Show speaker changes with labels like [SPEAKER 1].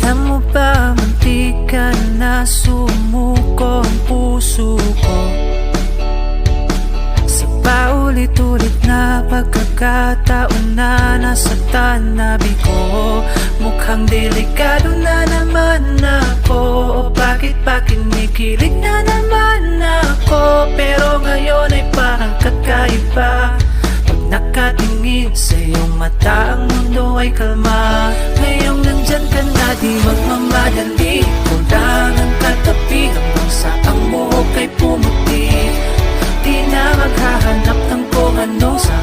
[SPEAKER 1] Alam mo ba, muntikan na sumuko ang puso ko sa paulit-ulit na pagkakataon na nasaktan na bigo. Mukhang delikado na naman ako, o bakit ba kinikilig na naman ako? Pero ngayon ay parang kakaiba. Pag nakatingin sa iyong mata, ang mundo ay kalma. Ngayong nandyan ka na, di magmamadali. Kulang ang katabi hanggang sa ang buhok ay pumuti. Di na maghahanap ng kung ano sa